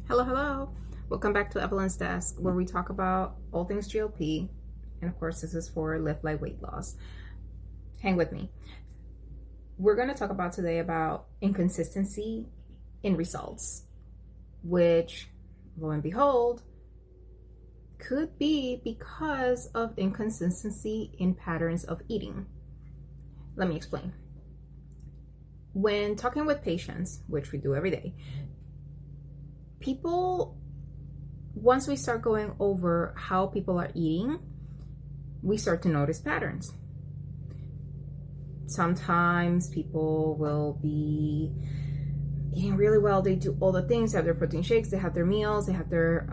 Hello, hello. Welcome back to Evelyn's Desk, where we talk about all things GLP. And of course, this is for Live Light Weight Loss. Hang with me. We're going to talk about today about inconsistency in results, which, lo and behold, could be because of inconsistency in patterns of eating. Let me explain. When talking with patients, which we do every day, people, once we start going over how people are eating, we start to notice patterns. Sometimes people will be eating really well. They do all the things, they have their protein shakes, they have their meals, they have their,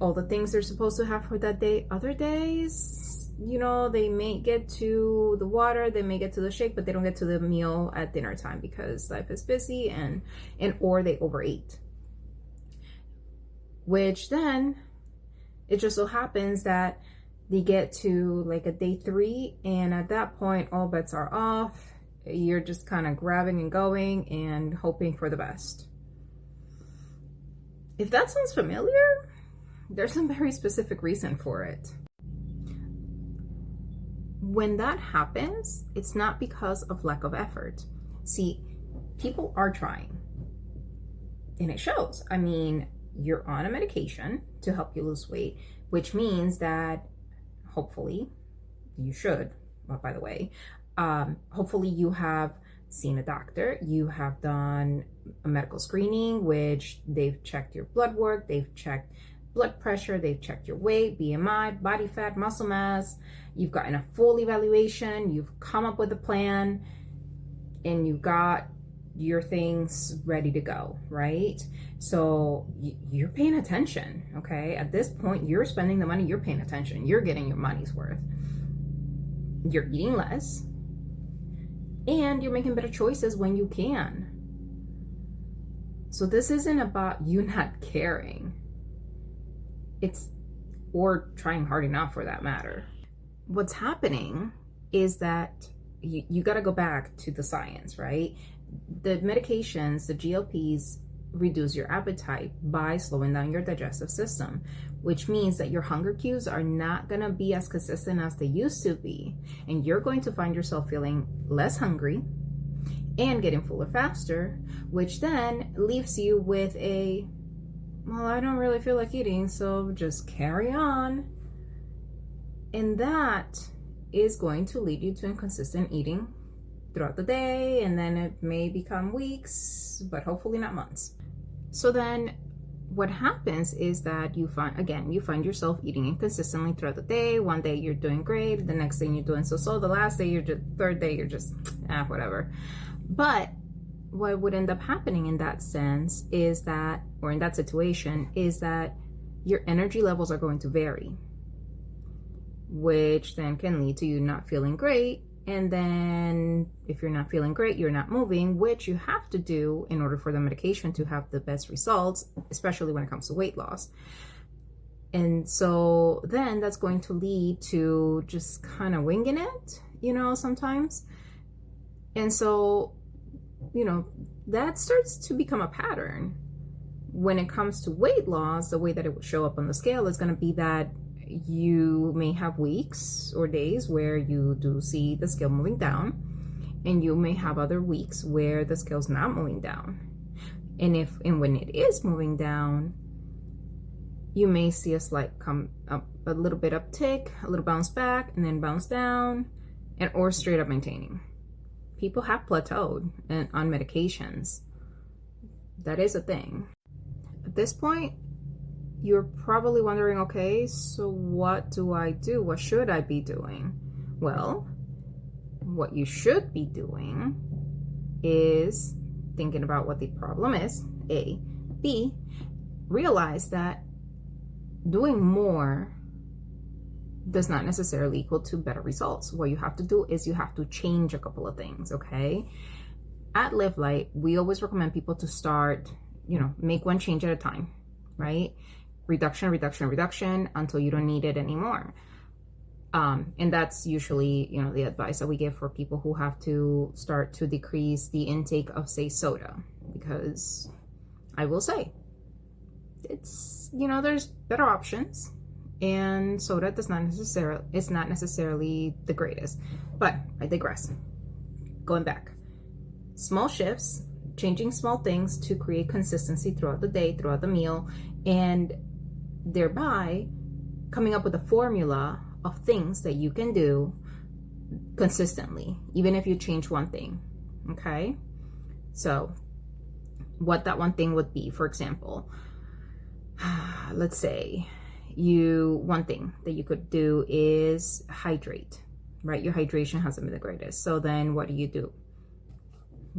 all the things they're supposed to have for that day. Other days, they may get to the water, they may get to the shake, but they don't get to the meal at dinner time because life is busy and or they overate. Which then, it just so happens that they get to like a day 3, and at that point, all bets are off. You're just kind of grabbing and going and hoping for the best. If that sounds familiar, there's some very specific reason for it. When that happens, it's not because of lack of effort. See, people are trying, and it shows. I mean, you're on a medication to help you lose weight, which means that hopefully you should, well, by the way, hopefully you have seen a doctor, you have done a medical screening, which they've checked your blood work, they've checked blood pressure, they've checked your weight, BMI, body fat, muscle mass, you've gotten a full evaluation, you've come up with a plan, and you've got your things ready to go, right? So you're paying attention, okay? At this point, you're spending the money, you're paying attention, you're getting your money's worth. You're eating less, and you're making better choices when you can. So this isn't about you not caring. Or trying hard enough for that matter. What's happening is that you got to go back to the science, right? The medications, the GLPs, reduce your appetite by slowing down your digestive system, which means that your hunger cues are not going to be as consistent as they used to be. And you're going to find yourself feeling less hungry and getting fuller faster, which then leaves you with well, I don't really feel like eating, so just carry on. And that is going to lead you to inconsistent eating throughout the day, and then it may become weeks, but hopefully not months. So then what happens is that you find yourself eating inconsistently throughout the day. One day you're doing great, the next day you're doing so-so, the last day third day you're just, whatever. But what would end up happening in that sense is that, or in that situation, is that your energy levels are going to vary, which then can lead to you not feeling great. And then if you're not feeling great, you're not moving, which you have to do in order for the medication to have the best results, especially when it comes to weight loss. And so then that's going to lead to just kind of winging it, sometimes. And so, that starts to become a pattern. When it comes to weight loss, the way that it would show up on the scale is going to be that you may have weeks or days where you do see the scale moving down, and you may have other weeks where the scale's not moving down. And when it is moving down, you may see a slight come up, a little bit uptick, a little bounce back, and then bounce down, or straight up maintaining. People have plateaued on medications. That is a thing. At this point, you're probably wondering, okay, so what do I do? What should I be doing? Well, what you should be doing is thinking about what the problem is, A. B, realize that doing more does not necessarily equal to better results. What you have to do is you have to change a couple of things, okay? At Live Light, we always recommend people to start, make one change at a time, right? Reduction, reduction, reduction until you don't need it anymore. And that's usually, the advice that we give for people who have to start to decrease the intake of, say, soda, because I will say it's, there's better options, and soda it's not necessarily the greatest, but I digress. Going back, small shifts, changing small things to create consistency throughout the day, throughout the meal, and thereby coming up with a formula of things that you can do consistently, even if you change one thing. Okay, so what that one thing would be, for example, let's say one thing that you could do is hydrate, right? Your hydration hasn't been the greatest. So then what do? You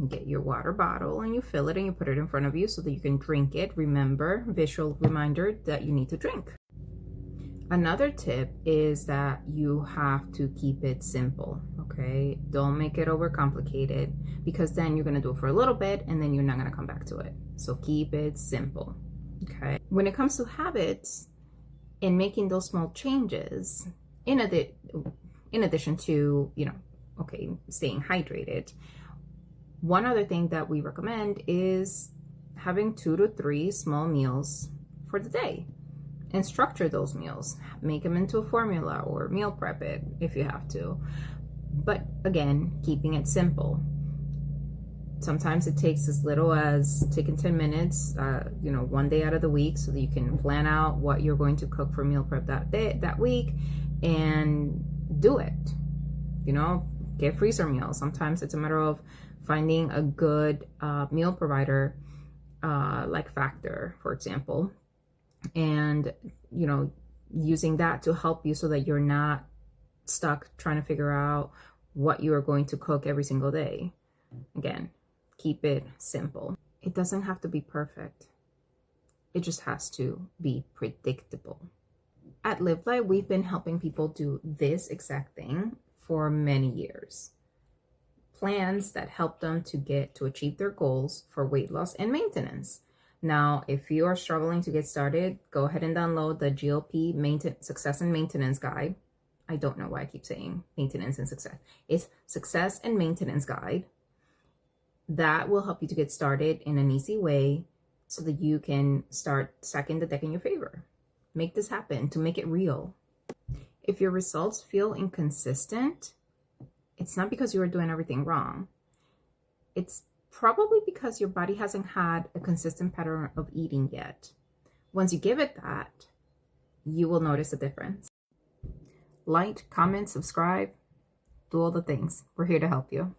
get your water bottle and you fill it and you put it in front of you so that you can drink it. Remember, visual reminder that you need to drink. Another tip is that you have to keep it simple, okay? Don't make it overcomplicated, because then you're gonna do it for a little bit and then you're not gonna come back to it. So keep it simple, okay? When it comes to habits and making those small changes, in addition to, staying hydrated, one other thing that we recommend is having 2 to 3 small meals for the day. And structure those meals. Make them into a formula or meal prep it if you have to. But again, keeping it simple. Sometimes it takes as little as taking 10 minutes, one day out of the week, so that you can plan out what you're going to cook for meal prep that week, and do it. Get freezer meals. Sometimes it's a matter of finding a good meal provider, like Factor, for example, and using that to help you so that you're not stuck trying to figure out what you are going to cook every single day. Again, keep it simple. It doesn't have to be perfect. It just has to be predictable. At Live Light, we've been helping people do this exact thing for many years. Plans that help them to achieve their goals for weight loss and maintenance. Now, if you are struggling to get started, go ahead and download the GLP Success and Maintenance Guide. I don't know why I keep saying maintenance and success. It's Success and Maintenance Guide. That will help you to get started in an easy way so that you can start stacking the deck in your favor. Make this happen, to make it real. If your results feel inconsistent, it's not because you are doing everything wrong. It's probably because your body hasn't had a consistent pattern of eating yet. Once you give it that, you will notice a difference. Like, comment, subscribe, do all the things. We're here to help you.